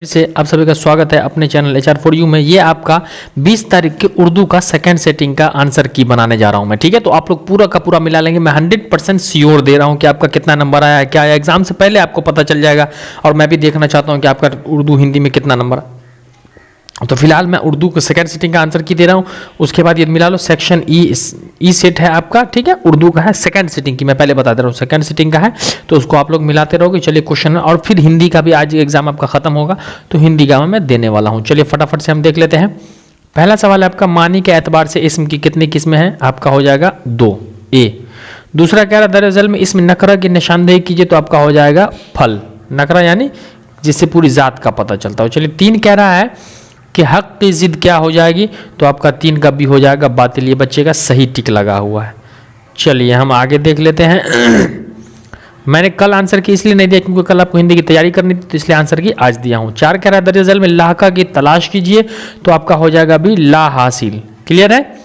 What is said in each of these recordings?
से आप सभी का स्वागत है अपने चैनल HR4U में। ये आपका 20 तारीख के उर्दू का सेकंड सेटिंग का आंसर की बनाने जा रहा हूं मैं, ठीक है। तो आप लोग पूरा का पूरा मिला लेंगे। मैं 100% श्योर दे रहा हूं कि आपका कितना नंबर आया है, क्या आया। एग्जाम से पहले आपको पता चल जाएगा और मैं भी देखना चाहता हूं कि आपका उर्दू हिंदी में कितना नंबर। तो फिलहाल मैं उर्दू के सेकंड सेटिंग का आंसर की दे रहा हूं। उसके बाद ये मिला लो सेक्शन ई सेट है आपका, ठीक है। उर्दू का है सेकंड सेटिंग की, मैं पहले बता दे रहा हूं सेकंड सेटिंग का है, तो उसको आप लोग मिलाते रहोगे। चलिए क्वेश्चन, और फिर हिंदी का भी आज एग्जाम आपका खत्म होगा तो हिंदी का मैं देने वाला हूं। चलिए फटाफट से हम देख लेते हैं। पहला सवाल है आपका, मानी के एतबार से इसम की कितनी किस्में हैं? आपका हो जाएगा 2 ए। दूसरा कह रहा दरअसल में इसमें नकरा की निशानदेही कीजिए, तो आपका हो जाएगा फल। नकरा यानी जिससे पूरी जात का पता चलता हो। चलिए 3 कह रहा है कि हक की जिद क्या हो जाएगी, तो आपका 3 का भी हो जाएगा बातिल। ये बच्चे का सही टिक लगा हुआ है। चलिए हम आगे देख लेते हैं। मैंने कल आंसर की इसलिए नहीं दिया क्योंकि कल आपको हिंदी की तैयारी करनी थी, तो इसलिए आंसर की आज दिया हूं। 4 कह रहा है दरअसल में लाहका की तलाश कीजिए, तो आपका हो जाएगा भी ला हासिल। क्लियर है।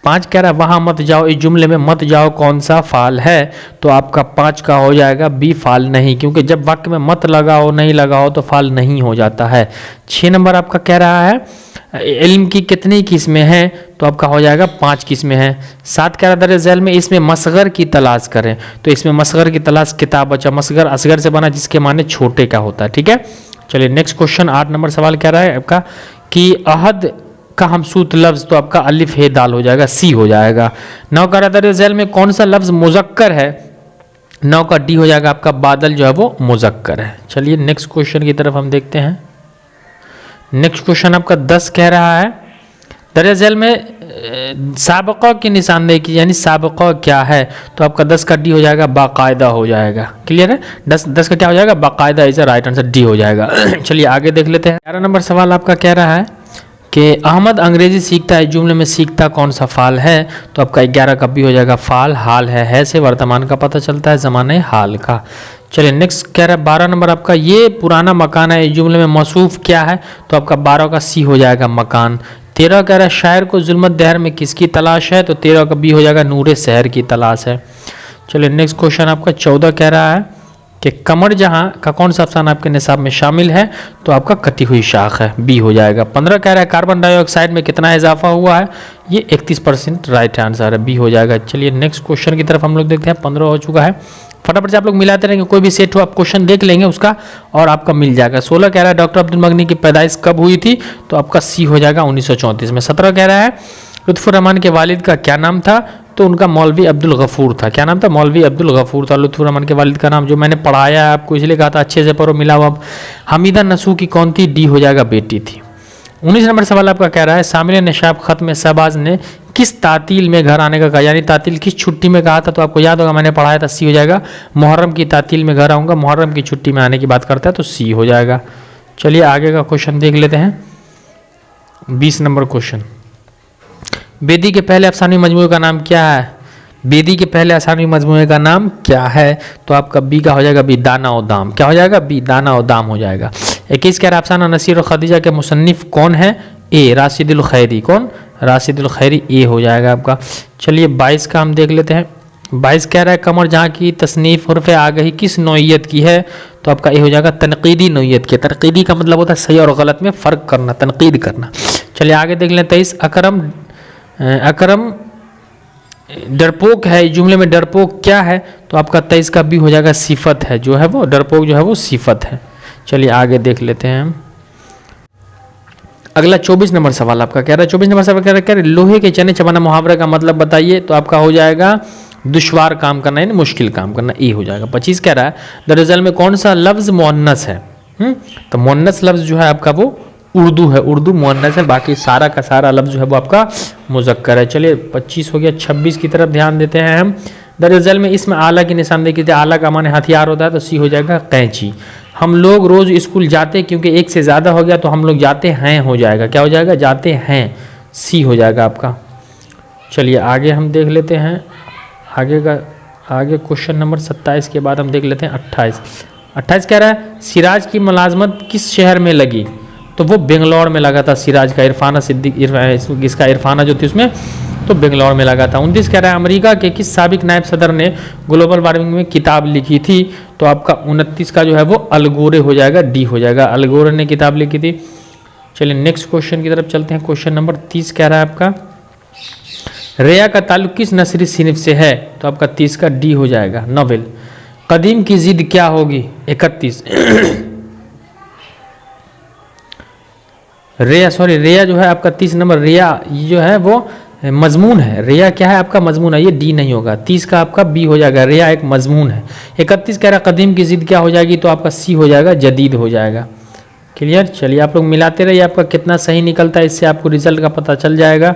5 कह रहा है वहां मत जाओ, इस जुमले में मत जाओ कौन सा फाल है, तो आपका 5 का हो जाएगा बी फाल नहीं, क्योंकि जब वाक्य में मत लगाओ नहीं लगाओ तो फाल नहीं हो जाता है। 6 नंबर आपका कह रहा है इल्म की कितनी किस्में हैं, तो आपका हो जाएगा 5 किस्में हैं। 7 कह रहा है दरअसल में इसमें मसगर की तलाश करें, तो इसमें मसगर की तलाश किताब बचा। मसगर असगर से बना जिसके माने छोटे का होता है, ठीक है। चलिए नेक्स्ट क्वेश्चन 8 नंबर सवाल कह रहा है आपका कि अहद का हमसूत लफ्ज, तो आपका अलिफ हे दाल हो जाएगा, सी हो जाएगा। 9 का रदर में कौन सा लफ्ज मुजक्कर है? 9 का डी हो जाएगा आपका बादल जो है वो मुजक्कर है। चलिए नेक्स्ट क्वेश्चन की तरफ हम देखते हैं। नेक्स्ट क्वेश्चन आपका 10 कह रहा है दरअसल में साबका की निशानदेही की, यानी साबका क्या है, तो आपका 10 का डी हो जाएगा बाकायदा हो जाएगा। क्लियर है। 10 का क्या हो जाएगा बाकायदा, इज राइट आंसर डी हो जाएगा। चलिए आगे देख लेते हैं। 11 नंबर सवाल आपका कह रहा है कि अहमद अंग्रेजी सीखता है, जुमले में सीखता कौन सा फाल है, तो आपका 11 का भी हो जाएगा फाल। हाल है से वर्तमान का पता चलता है, जमाने हाल का। चलिए नेक्स्ट कह रहा है 12 नंबर आपका ये पुराना मकान है, इस जुमले में मौसूफ क्या है, तो आपका 12 का सी हो जाएगा मकान। 13 कह रहा है शायर को जुल्मत दहर में किसकी तलाश है, तो 13 का बी हो जाएगा नूरे शहर की तलाश है। चलिए नेक्स्ट क्वेश्चन आपका 14 कह रहा है कि कमर जहां का कौन सा अफसाना आपके निसाब में शामिल है, तो आपका कटी हुई शाख है, बी हो जाएगा। 15 कह रहा है कार्बन डाइऑक्साइड में कितना इजाफा हुआ है, ये 31% राइट आंसर है, बी हो जाएगा। चलिए नेक्स्ट क्वेश्चन की तरफ हम लोग देखते हैं। 15 हो चुका है, फटाफट से आप लोग मिलाते रहेंगे, कोई भी सेट हो आप क्वेश्चन देख लेंगे उसका और आपका मिल जाएगा। 16 कह रहा है डॉक्टर अब्दुल मगनी की पैदाइश कब हुई थी, तो आपका सी हो जाएगा 1934 में। 17 कह रहा है लुत्फुर रहमान के वालिद का क्या नाम था, तो उनका मौलवी अब्दुल गफूर था। क्या नाम था? मौलवी अब्दुल गफूर था लुत्फुर रहमान के वालिद का नाम, जो मैंने पढ़ाया है आपको इसलिए कहा था अच्छे से पढ़ो, मिला हुआ। हमीदा नसू की कौन थी, डी हो जाएगा बेटी थी। 19 नंबर सवाल आपका कह रहा है सामिल निशाब खत में शहबाज ने किस तातील में घर आने का कहा, यानी तातील किस छुट्टी में कहा था, तो आपको याद होगा मैंने पढ़ाया था, सी हो जाएगा मुहर्रम की तातील में घर आऊँगा। मुहर्रम की छुट्टी में आने की बात करता है तो सी हो जाएगा। चलिए आगे का क्वेश्चन देख लेते हैं। 20 नंबर क्वेश्चन, बेदी के पहले अफसानी मजमूए का नाम क्या है? बेदी के पहले अफसानी मजमूए का नाम क्या है, तो आपका बी का हो जाएगा बी दाना और दाम। क्या हो जाएगा? बी दाना और दाम हो जाएगा। 21 कह रहा है अफसाना नसीर और खदीजा के मुसन्निफ कौन है? ए राशिदुल खैरी। कौन? राशिदुल खैरी, ए हो जाएगा आपका। चलिए 22 का हम देख लेते हैं। 22 कह रहा है कमर जहाँ की तसनीफ उर्फ आगही किस नौइयत की है, तो आपका ए हो जाएगा तनकीदी नौइयत की। तनकीदी का मतलब होता है सही और गलत में फ़र्क करना, तनकीद करना। चलिए आगे देख लें। 23 अकरम डरपोक है, जुमले में डरपोक क्या है, तो आपका 23 का भी हो जाएगा सिफत है, जो है वो डरपोक जो है वो सिफत है। चलिए आगे देख लेते हैं हम। अगला 24 नंबर सवाल आपका कह रहा है 24 नंबर सवाल कह रहा है लोहे के चने चबाना मुहावरा का मतलब बताइए, तो आपका हो जाएगा दुश्वार काम करना यानी मुश्किल काम करना, ए हो जाएगा। 25 कह रहा है दरअसल में कौन सा लफ्ज मुअन्नस है, तो मुअन्नस लफ्ज जो है आपका वो उर्दू है, उर्दू मुअन्नस है, बाकी सारा का सारा लफ्ज जो है वो आपका मुजक्कर है। चलिए 25 हो गया। 26 की तरफ ध्यान देते हैं हम। दरअसल में इसमें आला की निशानदेही की, आला का माने हथियार होता है, तो सी हो जाएगा कैंची। हम लोग रोज स्कूल जाते, क्योंकि एक से ज़्यादा हो गया तो हम लोग जाते हैं हो जाएगा। क्या हो जाएगा? जाते हैं, सी हो जाएगा आपका। चलिए आगे हम देख लेते हैं। आगे क्वेश्चन नंबर 27 के बाद हम देख लेते हैं 28 कह रहा है सिराज की मुलाजमत किस शहर में लगी, तो वो बेंगलोर में लगा था सिराज का। इरफाना सिद्दीक इसका इरफाना जो थी उसमें, तो तो बेंगलोर में लगा था। 29 कह रहा है अमेरिका के किस साबिक नायब सदर ने ग्लोबल वार्मिंग में किताब लिखी थी, तो आपका 29 का जो है वो अल गोरे हो जाएगा, डी हो जाएगा, अल गोरे ने किताब लिखी थी। चलिए नेक्स्ट क्वेश्चन की तरफ चलते हैं। क्वेश्चन नंबर 30 कह रहा है आपका रेया का ताल्लुक किस नस्री सिनफ से है, तो आपका 30 का डी हो जाएगा, नोवेल। कदीम की जिद क्या होगी, 31 रेया जो है आपका 30 नंबर, रेया ये जो है वो मजमून है, रेया क्या है आपका मजमून है, ये डी नहीं होगा, 30 का आपका बी हो जाएगा, रेया एक मजमून है। 31 कह रहा है कदीम की जिद क्या हो जाएगी, तो आपका सी हो जाएगा, जदीद हो जाएगा। क्लियर। चलिए आप लोग मिलाते रहिए, आपका कितना सही निकलता है इससे आपको रिजल्ट का पता चल जाएगा।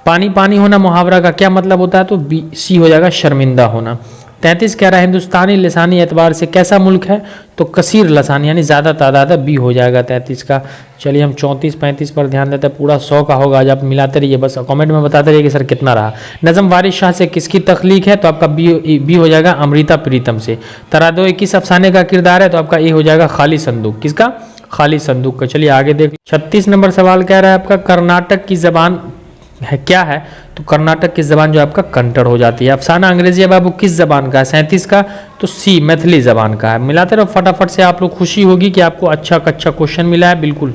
पानी पानी होना मुहावरा का क्या मतलब होता है, तो बी सी हो जाएगा, शर्मिंदा होना। 33 कह रहा है हिंदुस्तानी लसानी एतबार से कैसा मुल्क है, तो कसीर लसानी यानी ज़्यादा तादाद है, बी हो जाएगा 33 का। चलिए हम 34 35 पर ध्यान देते हैं, पूरा 100 का होगा। आज आप मिलाते रहिए, बस कमेंट में बताते रहिए कि सर कितना रहा। नज़म वारिस शाह से किसकी तख्लीक है, तो आपका बी हो जाएगा, अमृता प्रीतम से। तरादो किस अफसाने का किरदार है, तो आपका ए हो जाएगा, खाली संदूक। किसका, खाली संदूक का। चलिए आगे देख 36 नंबर सवाल कह रहा है आपका कर्नाटक की जबान है क्या है, तो कर्नाटक की जबान जो आपका कंटड़ हो जाती है। अफसाना अंग्रेजी बाबू किस जबान का है, 37 का, तो सी मैथिली जबान का है। मिलाते रहो फटाफट से, आप लोग खुशी होगी कि आपको अच्छा क्वेश्चन मिला है। बिल्कुल।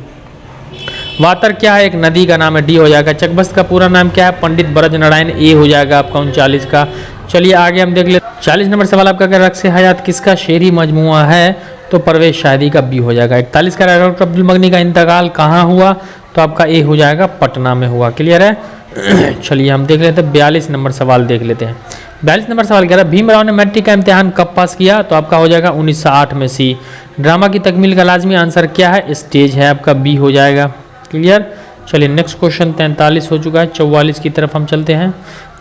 वातर क्या है, एक नदी का नाम है, डी हो जाएगा। चकबस्त का पूरा नाम क्या है, पंडित ब्रज नारायण, ए हो जाएगा आपका 39 का। चलिए आगे हम देख ले 40 नंबर सवाल आपका क्या, रक्स हयात किसका शेरी मजमुआ है, तो परवेज शादी का बी हो जाएगा। 41 का डॉक्टर अब्दुल मगनी का इंतकाल कहाँ हुआ, तो आपका ए हो जाएगा, पटना में हुआ। क्लियर है। चलिए हम देख लेते हैं 42 नंबर सवाल देख लेते हैं। 42 नंबर सवाल कह रहा है भीमराव ने मैट्रिक का इम्तिहान कब पास किया, तो आपका हो जाएगा 1908 में, सी। ड्रामा की तकमील का लाजमी आंसर क्या है, स्टेज है, आपका बी हो जाएगा। क्लियर। चलिए नेक्स्ट क्वेश्चन 43 हो चुका है, 44 की तरफ हम चलते हैं।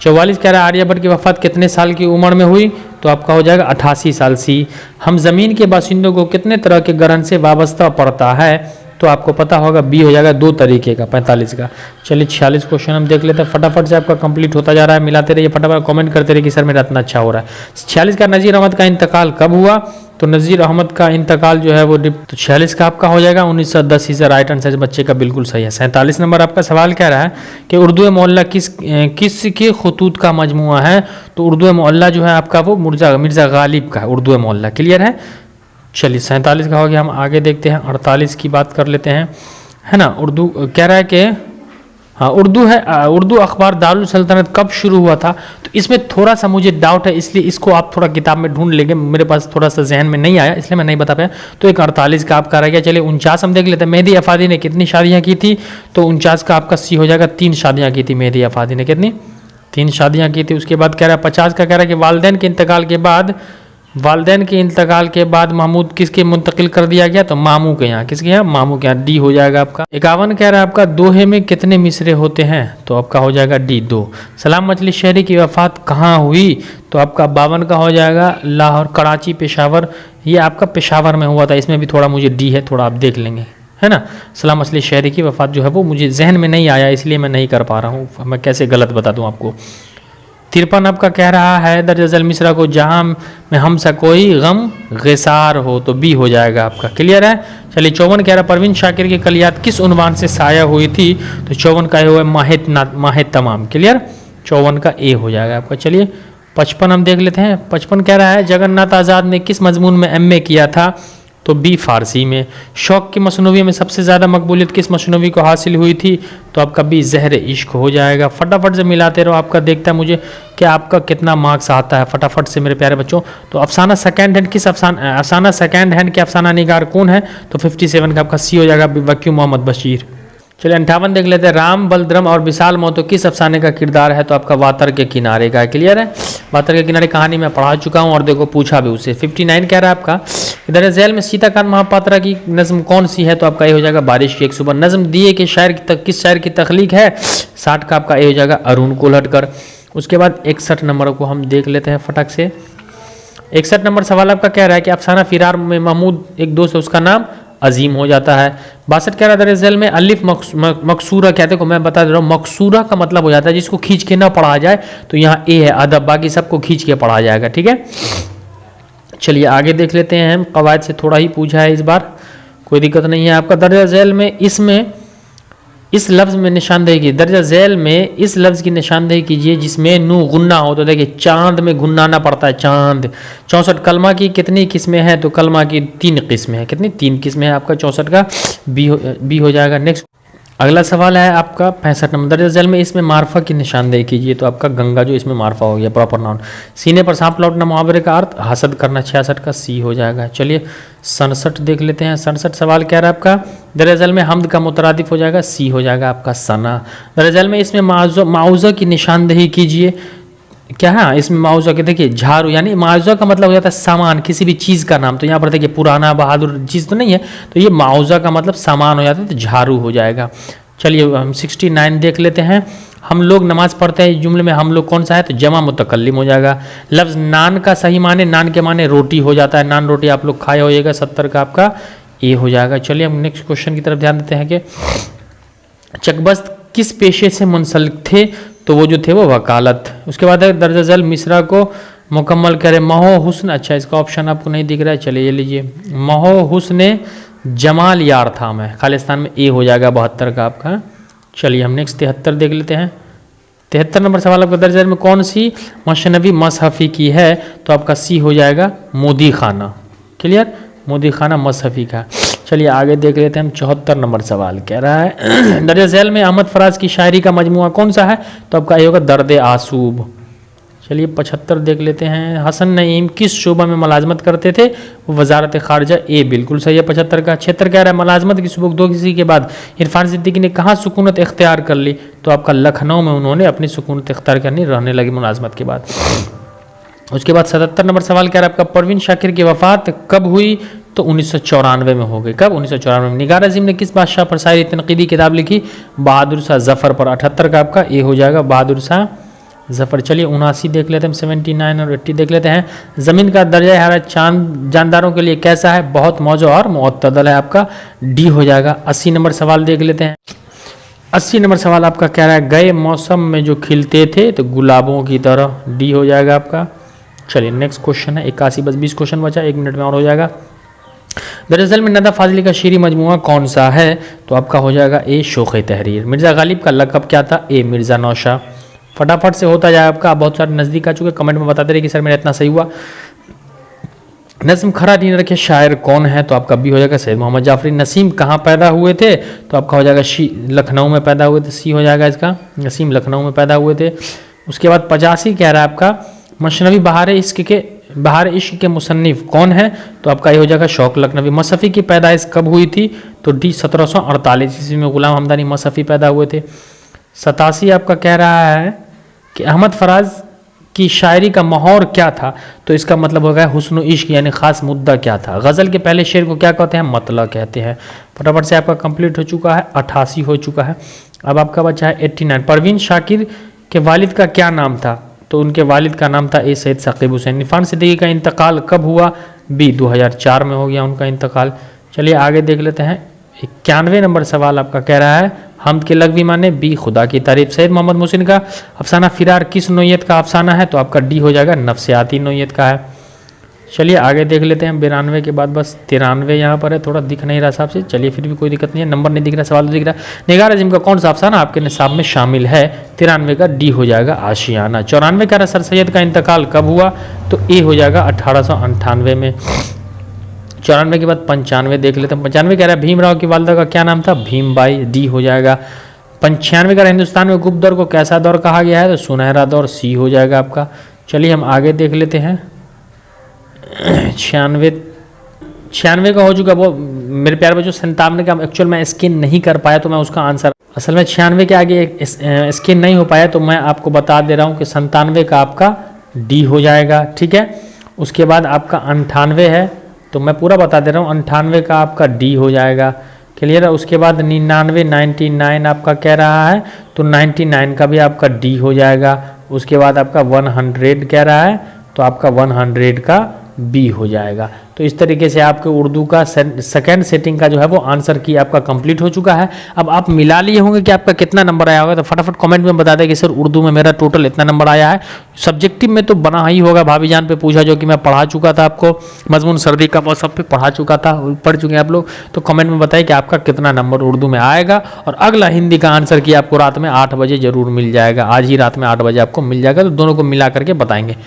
44 कह रहा है आर्यभट्ट की वफात कितने साल की उम्र में हुई, तो आपका हो जाएगा 88 साल, सी। हम जमीन के बासिंदों को कितने तरह के ग्रहण से वाबस्ता पड़ता है, तो आपको पता होगा, बी हो जाएगा, 2 तरीके का, 45 का। चलिए 46 क्वेश्चन हम देख लेते हैं, फटाफट से आपका कंप्लीट होता जा रहा है। मिलाते रहिए फटाफट, कमेंट करते रहिए कि सर मेरा इतना अच्छा हो रहा है। 46 का नज़ीर अहमद का इंतकाल कब हुआ, तो नज़ीर अहमद का इंतकाल जो है वो, तो 46 का आपका हो जाएगा 1910 से। राइट आंसर बच्चे का बिल्कुल सही है। 47 नंबर आपका सवाल कह रहा है कि उर्दू मोहल्ला किस के खतूत का मजमुआ है, तो उर्दू मोहल्ला जो है आपका वो मिर्ज़ा गालिब का है, उर्दू मोहल्ला। क्लियर है। चलिए 47 का हो गया, हम आगे देखते हैं। 48 की बात कर लेते हैं, है ना। उर्दू कह रहा है कि हाँ उर्दू है, उर्दू अखबार दारुल सल्तनत कब शुरू हुआ था, तो इसमें थोड़ा सा मुझे डाउट है, इसलिए इसको आप थोड़ा किताब में ढूंढ लेंगे, मेरे पास थोड़ा सा जहन में नहीं आया इसलिए मैं नहीं बता पाया। तो एक 48 का आपका रह गया। चलिए 49 हम देख लेते हैं। मेहदी अफादी ने कितनी शादियाँ की थी, तो 49 का आपका सी हो जाएगा, 3 शादियाँ की थी मेहदी अफादी ने। कितनी, 3 शादियाँ की थी। उसके बाद कह रहा है 50 का कह रहा है कि वालदैन के इंतकाल के बाद महमूद किसके मुंतकिल कर दिया गया, तो मामू के यहाँ। किसके यहाँ, मामू के यहाँ, डी हो जाएगा आपका। 51 कह रहा है आपका दोहे में कितने मिसरे होते हैं, तो आपका हो जाएगा डी, 2। सलाम मजलिस शहरी की वफात कहाँ हुई, तो आपका 52 का हो जाएगा, लाहौर, कराची, पेशावर, ये आपका पेशावर में हुआ था। इसमें भी थोड़ा मुझे डी है, थोड़ा आप देख लेंगे, है ना। सलाम मजलिस शहरी की वफात जो है वो मुझे जहन में नहीं आया, इसलिए मैं नहीं कर पा रहा हूँ, मैं कैसे गलत बता दूँ आपको। 53 आपका कह रहा है हैदर जजल मिश्रा को जहां में हम सा कोई गम गसार हो, तो बी हो जाएगा आपका। क्लियर है। चलिए 54 कह रहा है परवीन शाकिर की कलियात किस उन्वान से साया हुई थी, तो 54 का हुआ माहे तमाम। क्लियर। 54 का ए हो जाएगा आपका। चलिए 55 हम देख लेते हैं। 55 कह रहा है जगन्नाथ आज़ाद ने किस मजमून में एमए किया था, तो बी फारसी में। शौक की मसनूवी में सबसे ज़्यादा मकबूलियत किस मसनूवी को हासिल हुई थी, तो आपका बी ज़हर इश्क हो जाएगा। फटाफट से मिलाते रहो, आपका देखता है मुझे कि आपका कितना मार्क्स आता है फटाफट से मेरे प्यारे बच्चों। तो अफसाना सेकंड हैंड किस अफसाना सेकंड हैंड के अफसाना निगार कौन है, तो 57 का आपका सी हो जाएगा, वकील मोहम्मद बशीर। चलिए 58 देख लेते हैं। राम बलद्रम और विशाल मोतो किस अफसाने का किरदार है, तो आपका वातर के किनारे का। क्लियर है। वातर के किनारे कहानी मैं पढ़ा चुका हूँ और देखो पूछा भी उससे। 59 कह रहा है आपका इधर झैल में सीताकांत महापात्रा की नज्म कौन सी है, तो आपका ये हो जाएगा बारिश की एक सुबह। नज्म दिए के शायर किस शायर की तख्लीक है, 60 का आपका ये हो जाएगा अरुण कोल्हटकर। उसके बाद 61 नंबर को हम देख लेते हैं फटक से। 61 नंबर सवाल आपका कह रहा है कि अफसाना फिरार में महमूद एक दोस्त है उसका नाम अजीम हो जाता है। 62 कह रहा है दरअसल में अलिफ मकसूरा कहते को मैं बता दे रहा हूँ, मकसूरा का मतलब हो जाता है जिसको खींच के ना पढ़ा जाए, तो यहाँ ए है अदब, बाकी सबको खींच के पढ़ा जाएगा। ठीक है। चलिए आगे देख लेते हैं। हम कवायद से थोड़ा ही पूछा है इस बार, कोई दिक्कत नहीं है आपका। दर्जा झैल में इसमें इस लफ्ज़ में निशानदेही की दर्जा झैल में इस लफ्ज़ की निशानदेही कीजिए जिसमें नू गुन्ना हो। तो देखिए चांद में गुन्नाना पड़ता है, चांद। 64 कलमा की कितनी किस्में हैं? तो कलमा की 3 किस्में हैं। कितनी? 3 किस्में हैं आपका 64 का बी हो जाएगा। नेक्स्ट अगला सवाल है आपका 65 नंबर, दर्जा झैल में इसमें मार्फा की निशानदेही कीजिए। तो आपका गंगा जो इसमें मार्फा हो गया, प्रॉपर नाउन। सीने पर सांप लौटना मुहावरे का अर्थ हसद करना, 66 का सी हो जाएगा। चलिए 67 देख लेते हैं। 67 सवाल क्या रहा आपका? दर्जा झैल में हमद का मुतरादिफ हो जाएगा, सी हो जाएगा आपका सना। दर्जा झैल में इसमें माउजा की निशानदेही कीजिए। क्या है इसमें माउजा के? देखिए झाड़ू, यानी माउजा का मतलब हो जाता है सामान, किसी भी चीज़ का नाम। तो यहाँ पर देखिए पुराना बहादुर चीज़ तो नहीं है, तो ये माउजा का मतलब सामान हो जाता है, तो झाड़ू हो जाएगा। चलिए हम 69 देख लेते हैं। हम लोग नमाज पढ़ते हैं, जुमले में हम लोग कौन सा है? तो जमा मुतकल्लिम हो जाएगा। लफ्ज़ नान का सही माने, नान के माने रोटी हो जाता है, नान रोटी आप लोग खाए होइएगा, 70 का आपका ए हो जाएगा। चलिए हम नेक्स्ट क्वेश्चन की तरफ ध्यान देते हैं कि चकबस्त किस पेशे से मुंसलिक थे? तो वो जो थे वो वकालत। उसके बाद है दर्जा झैल मिसरा को मुकम्मल करे महो हुस्न। अच्छा इसका ऑप्शन आपको नहीं दिख रहा है, चलिए ये लीजिए, महो हुस्न जमाल यार था मैं, खालिस्तान में ए हो जाएगा 72 का आपका। चलिए हम नेक्स्ट 73 देख लेते हैं। 73 नंबर सवाल आपका दर्जा झैल में कौन सी मशनवी मसहफ़ी की है? तो आपका सी हो जाएगा मोदी खाना। क्लियर, मोदी खाना मसहफ़ी का। चलिए आगे देख लेते हैं हम 74 नंबर सवाल कह रहा है दर्जा झैल में अहमद फराज की शायरी का मजमुआ कौन सा है? तो आपका ये होगा दर्द आसूब। चलिए 75 देख लेते हैं। हसन नईम किस शोबा में मुलाजमत करते थे? वजारत खारजा, ए बिल्कुल सही है 75 का। 76 कह रहा है मुलाजमत की सुबुकदोगी के बाद इरफान सिद्दीकी ने कहाँ सुकूनत इख्तियार कर ली? तो आपका लखनऊ में उन्होंने अपनी सुकूनत इख्तियार करनी, रहने लगी मुलाजमत के बाद। उसके बाद 77 नंबर सवाल कह रहा है आपका परवीन शाकिर की वफात कब हुई? तो 1994 में हो गई। कब? 1994 में। निगार अजीम ने किस बादशाह पर शायरी तनकीदी किताब लिखी? बहादुर शाह जफर पर। 78 का आपका ए हो जाएगा बहादुर शाह जफर। चलिए 79 देख लेते हैं, 79 और 80 देख लेते हैं। ज़मीन का दर्जा हरारत चांद जानदारों के लिए कैसा है? बहुत मौजू और मुअत्तदल है, आपका डी हो जाएगा। 80 नंबर सवाल देख लेते हैं। 80 नंबर सवाल आपका कह रहा है गए मौसम में जो खिलते थे तो गुलाबों की तरह, डी हो जाएगा आपका। चलिए नेक्स्ट क्वेश्चन है 81, बस 20 क्वेश्चन बचा, 1 मिनट में और हो जाएगा। दरअसल में नदा फाजली का शेरी मजमुआ कौन सा है? तो आपका हो जाएगा ए शोख़ तहरीर। मिर्ज़ा गालिब का लक़ब क्या था? ए मिर्ज़ा नौशाह। फटाफट से होता जाए आपका, बहुत सारे नज़दीक आ चुके, कमेंट में बताते रहे कि सर मेरा इतना सही हुआ। नज़्म खरा दीन रखे शायर कौन है? तो आपका बी हो जाएगा सैयद मोहम्मद जाफरी। नसीम कहाँ पैदा हुए थे? तो आपका हो जाएगा लखनऊ में पैदा हुए थे, सी हो जाएगा इसका। नसीम लखनऊ में पैदा हुए थे। उसके बाद 85 कह रहा है आपका मशनवी बहार इश्क के मुसन्निफ कौन है? तो आपका ये हो जाएगा शौक लखनवी। मसफ़ी की पैदाइश कब हुई थी? तो डी 1748 ईस्वी में गुलाम हमदानी मसफ़ी पैदा हुए थे। 87 आपका कह रहा है कि अहमद फराज की शायरी का माहौर क्या था? तो इसका मतलब हो गया हुस्न इश्क, यानी ख़ास मुद्दा क्या था? गज़ल के पहले शेर को क्या कहते हैं? मतला कहते हैं। फटाफट से आपका कंप्लीट हो चुका है, 88 हो चुका है। अब आपका बचा है 89। परवीन शाकिर के वालिद का क्या नाम था? तो उनके वालिद का नाम था ए सैयद साकिब हुसैन। इरफान सिद्दीकी का इंतकाल कब हुआ? बी 2004 में हो गया उनका इंतकाल। चलिए आगे देख लेते हैं। 91 नंबर सवाल आपका कह रहा है हमद के लग़वी माने? बी खुदा की तारीफ। सैयद मोहम्मद मोहसिन का अफसाना फिरार किस नोयत का अफसाना है? तो आपका डी हो जाएगा नफ्सियाती नोयत का है। चलिए आगे देख लेते हैं। 92 के बाद बस 93 यहाँ पर है, थोड़ा दिख नहीं रहा हिसाब से। चलिए फिर भी कोई दिक्कत नहीं है, नंबर नहीं दिख रहा, सवाल दिख रहा है। निगार अज़ीम का कौन सा अफसाना आपके निसाब में शामिल है? 93 का डी हो जाएगा आशियाना। 94 कह रहा सर सैयद का इंतकाल कब हुआ? तो ए हो जाएगा 1898 में। 94 के बाद 95 देख लेते हैं। 95 कह रहा है भीमराव की वालदा का क्या नाम था? भीमबाई, डी हो जाएगा। 95 कह रहा है हिंदुस्तान में गुप्त दौर को कैसा दौर कहा गया है? तो सुनहरा दौर, सी हो जाएगा आपका। चलिए हम आगे देख लेते हैं। 96 का हो चुका। वो मेरे प्यारे बच्चों 97 का एक्चुअल में स्कैन नहीं कर पाया, तो मैं उसका आंसर असल में 96 के आगे स्कैन नहीं हो पाया, तो मैं आपको बता दे रहा हूँ कि 97 का आपका डी हो जाएगा। ठीक है, उसके बाद आपका 98 है, तो मैं पूरा बता दे रहा हूँ, 98 का आपका डी हो जाएगा। क्लियर है। उसके बाद 99 आपका कह रहा है, तो 99 का भी आपका डी हो जाएगा। उसके बाद आपका 100 कह रहा है, तो आपका 100 का बी हो जाएगा। तो इस तरीके से आपके उर्दू का सेकंड सेटिंग का जो है वो आंसर की आपका कंप्लीट हो चुका है। अब आप मिला लिए होंगे कि आपका कितना नंबर आया होगा, तो फटाफट कमेंट में बता दें कि सर उर्दू में मेरा टोटल इतना नंबर आया है। सब्जेक्टिव में तो बना ही होगा, भाभी जान पे पूछा जो कि मैं पढ़ा चुका था आपको, मजमून सर्दी का मौसम पे पढ़ा चुका था, पढ़ चुके हैं आप लोग। तो कमेंट में बताइए कि आपका कितना नंबर उर्दू में आएगा। और अगला हिंदी का आंसर की आपको रात में 8 बजे जरूर मिल जाएगा, आज ही रात में 8 बजे आपको मिल जाएगा, तो दोनों को मिला करके बताएंगे।